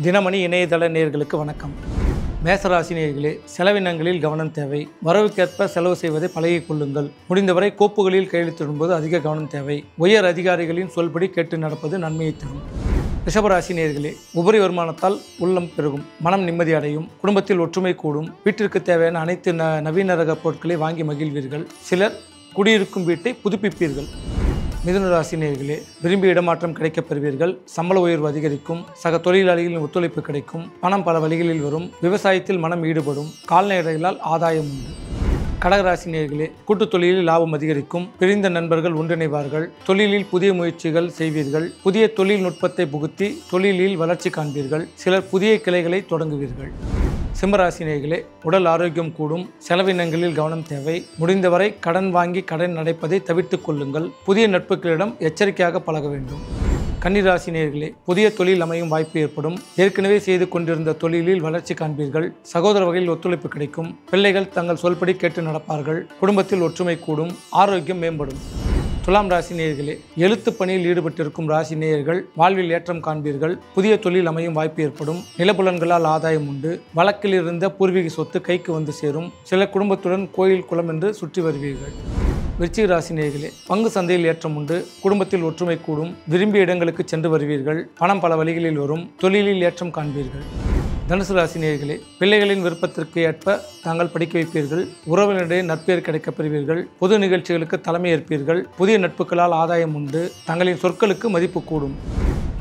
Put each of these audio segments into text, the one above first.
தினமணி இணையதள நேயர்களுக்கு வணக்கம். மேசராசி நேயர்களே, செலவினங்களில் கவனம் தேவை. வரவுக்கேற்ப செலவு செய்வதை பழகிக் கொள்ளுங்கள். முடிந்தவரை கோப்புகளில் கையெழுத்திடும்போது அதிக கவனம் தேவை. உயர் அதிகாரிகளின் சொல்படி கேட்டு நடப்பது நன்மையை தரும். ரிஷபராசி நேயர்களே, உபரி வருமானத்தால் உள்ளம் பெருகும், மனம் நிம்மதி அடையும், குடும்பத்தில் ஒற்றுமை கூடும், வீட்டிற்கு தேவையான அனைத்து நவீன ரக பொருட்களை வாங்கி மகிழ்வீர்கள். சிலர் குடியிருக்கும் வீட்டை புதுப்பிப்பீர்கள். மிதுன ராசி நேயர்களே, விரும்பிய இடமாற்றம் கிடைக்கப் பெறுவீர்கள். சம்பள உயர்வு அதிகரிக்கும். சக தொழிலாளிகளின் ஒத்துழைப்பு கிடைக்கும். பணம் பல வழிகளில் வரும். விவசாயத்தில் மனம் ஈடுபடும். கால்நடைகளால் ஆதாயம் உண்டு. கடகராசி நேயர்களே, கூட்டுத் தொழிலில் லாபம் அதிகரிக்கும். பிரிந்த நண்பர்கள் ஒன்றிணைவார்கள். தொழிலில் புதிய முயற்சிகள் செய்வீர்கள். புதிய தொழில்நுட்பத்தை புகுத்தி தொழிலில் வளர்ச்சி காண்பீர்கள். சிலர் புதிய கிளைகளை தொடங்குவீர்கள். சிம்மராசி நேயர்களே, உடல் ஆரோக்கியம் கூடும். செலவினங்களில் கவனம் தேவை. முடிந்தவரை கடன் வாங்கி கடன் அடைப்பதை தவிர்த்துக் கொள்ளுங்கள். புதிய நட்புகளிடம் எச்சரிக்கையாக பழக வேண்டும். கன்னிராசி நேயர்களே, புதிய தொழில் அமையும் வாய்ப்பு ஏற்படும். ஏற்கனவே செய்து கொண்டிருந்த தொழிலில் வளர்ச்சி காண்பீர்கள். சகோதர வகையில் ஒத்துழைப்பு கிடைக்கும். பிள்ளைகள் தங்கள் சொல்படி கேட்டு நடப்பார்கள். குடும்பத்தில் ஒற்றுமை கூடும். ஆரோக்கியம் மேம்படும். துலாம் ராசி நேயர்களே, எழுத்து பணியில் ஈடுபட்டிருக்கும் ராசி நேயர்கள் வாழ்வில் ஏற்றம் காண்பீர்கள். புதிய தொழில் அமையும் வாய்ப்பு ஏற்படும். நிலப்புலன்களால் ஆதாயம் உண்டு. வழக்கில் இருந்த பூர்வீக சொத்து கைக்கு வந்து சேரும். சில குடும்பத்துடன் கோயில் குளம் என்று சுற்றி வருவீர்கள். விருச்சிக ராசி நேயர்களே, பங்கு சந்தையில் ஏற்றம் உண்டு. குடும்பத்தில் ஒற்றுமை கூடும். விரும்பிய இடங்களுக்கு சென்று வருவீர்கள். பணம் பல வழிகளில் வரும். தொழிலில் ஏற்றம் காண்பீர்கள். தனுசு ராசி நேயர்களே, பிள்ளைகளின் விருப்பத்திற்கு ஏற்ப தாங்கள் படிக்க வைப்பீர்கள். உறவினரிடையே நற்பெயர் கிடைக்கப் பெறுவீர்கள். பொது நிகழ்ச்சிகளுக்கு தலைமை ஏற்பீர்கள். புதிய நட்புகளால் ஆதாயம் உண்டு. தங்களின் சொற்களுக்கு மதிப்பு கூடும்.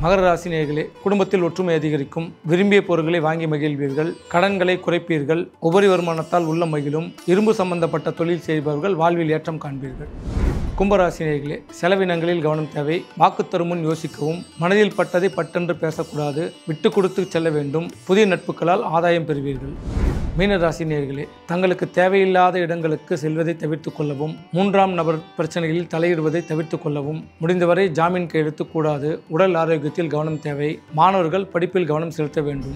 மகர ராசி நேயர்களே, குடும்பத்தில் ஒற்றுமை அதிகரிக்கும். விரும்பிய பொருட்களை வாங்கி மகிழ்வீர்கள். கடன்களை குறைப்பீர்கள். உபரி வருமானத்தால் உள்ளம் மகிழும். இரும்பு சம்பந்தப்பட்ட தொழில் செய்பவர்கள் வாழ்வில் ஏற்றம் காண்பீர்கள். கும்பராசி நேயர்களே, செலவினங்களில் கவனம் தேவை. வாக்கு தரும் முன் யோசிக்கவும். மனதில் பட்டதை பட்டென்று பேசக்கூடாது. விட்டு கொடுத்து செல்ல வேண்டும். புதிய நட்புகளால் ஆதாயம் பெறுவீர்கள். மீனராசி நேயர்களே, தங்களுக்கு தேவையில்லாத இடங்களுக்கு செல்வதை தவிர்த்து கொள்ளவும். மூன்றாம் நபர் பிரச்சனைகளில் தலையிடுவதை தவிர்த்து கொள்ளவும். முடிந்தவரை ஜாமீன் கையெழுத்து கூடாது. உடல் ஆரோக்கியத்தில் கவனம் தேவை. மாணவர்கள் படிப்பில் கவனம் செலுத்த வேண்டும்.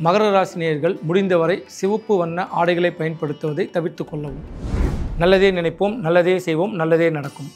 மகர ராசி நேயர்கள், முடிந்தவரை சிவப்பு வண்ண ஆடைகளை பயன்படுத்துவதை தவிர்த்து கொள்ளவும். நல்லதே நினைப்போம், நல்லதே செய்வோம், நல்லதே நடக்கும்.